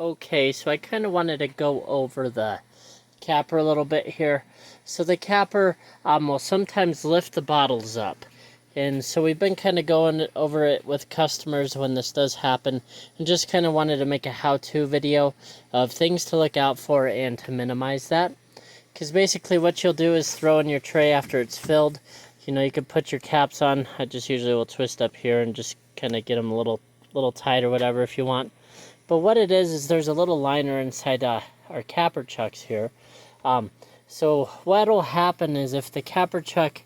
Okay, so I kind of wanted to go over the capper a little bit here. So the capper will sometimes lift the bottles up. And so we've been kind of going over it with customers when this does happen, and just kind of wanted to make a how-to video of things to look out for and to minimize that. Because basically what you'll do is throw in your tray after it's filled. You know, you could put your caps on. I just usually will twist up here and just kind of get them a little tight or whatever if you want. But what it is there's a little liner inside our capper chucks here. So what'll happen is if the capper chuck,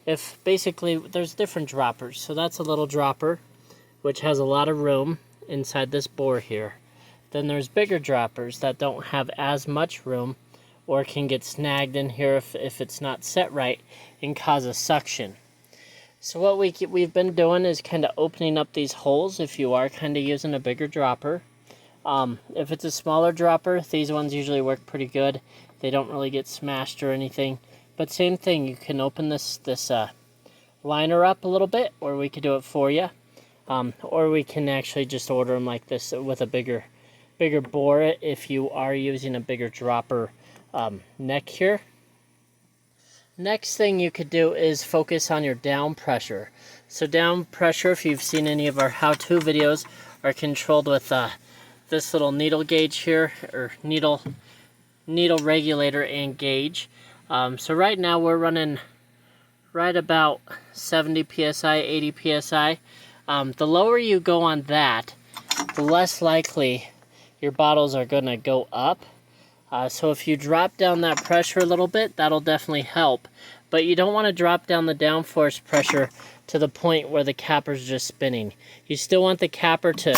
if basically there's different droppers. So that's a little dropper, which has a lot of room inside this bore here. Then there's bigger droppers that don't have as much room, or can get snagged in here if it's not set right and cause a suction. So what we've been doing is kind of opening up these holes if you are kind of using a bigger dropper. If it's a smaller dropper, these ones usually work pretty good. They don't really get smashed or anything. But same thing, you can open this liner up a little bit, or we could do it for you. Or we can actually just order them like this with a bigger bore if you are using a bigger dropper neck here. Next thing you could do is focus on your down pressure. So down pressure, if you've seen any of our how-to videos, are controlled with this little needle gauge here, or needle regulator and gauge. So right now we're running right about 70 psi, 80 psi. The lower you go on that, the less likely your bottles are going to go up. So if you drop down that pressure a little bit, that'll definitely help. But you don't want to drop down the downforce pressure to the point where the capper's just spinning. You still want the capper to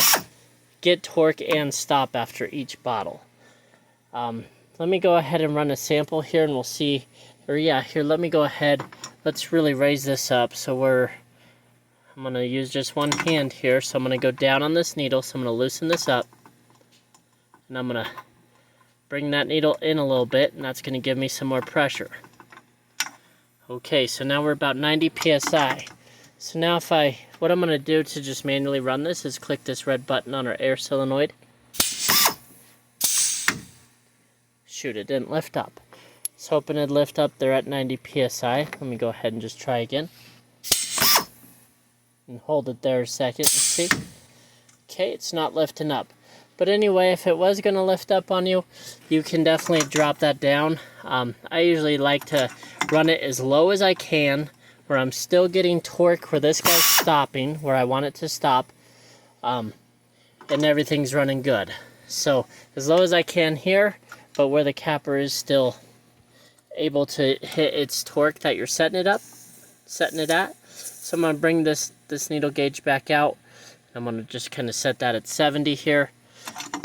get torque and stop after each bottle. Let me go ahead and run a sample here and we'll see. Or yeah, here, let me go ahead. Let's really raise this up. So I'm going to use just one hand here. So I'm going to go down on this needle. So I'm going to loosen this up. And I'm going to bring that needle in a little bit, and that's going to give me some more pressure. Okay, so now we're about 90 psi. So now what I'm going to do to just manually run this is click this red button on our air solenoid. Shoot, it didn't lift up. I was hoping it'd lift up. They're at 90 psi. Let me go ahead and just try again. And hold it there a second and see. Okay, it's not lifting up. But anyway, if it was going to lift up on you, you can definitely drop that down. I usually like to run it as low as I can, where I'm still getting torque, where this guy's stopping, where I want it to stop, and everything's running good. So as low as I can here, but where the capper is still able to hit its torque that you're setting it at. So I'm going to bring this needle gauge back out. I'm going to just kind of set that at 70 here.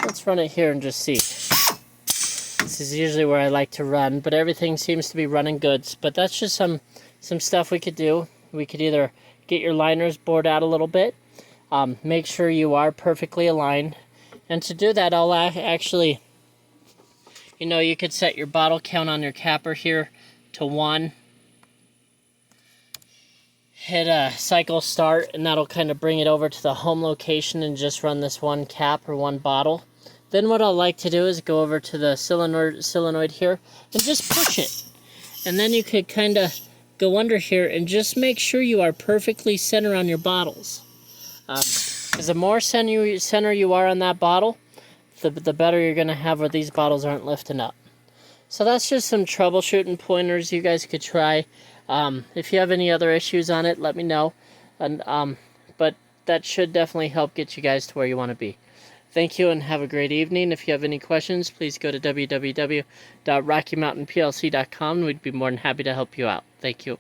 Let's run it here and just see. This is usually where I like to run, but everything seems to be running good. But that's just some stuff we could do. We could either get your liners bored out a little bit, make sure you are perfectly aligned, and to do that, I'll actually, you know, you could set your bottle count on your capper here to 1. Hit a cycle start, and that'll kind of bring it over to the home location and just run this one cap or one bottle. Then what I like to do is go over to the solenoid here and just push it. And then you could kind of go under here and just make sure you are perfectly center on your bottles. Because the more center you are on that bottle, the better you're going to have where these bottles aren't lifting up. So that's just some troubleshooting pointers you guys could try. If you have any other issues on it, let me know. And but that should definitely help get you guys to where you want to be. Thank you and have a great evening. If you have any questions, please go to www.rockymountainplc.com. We'd be more than happy to help you out. Thank you.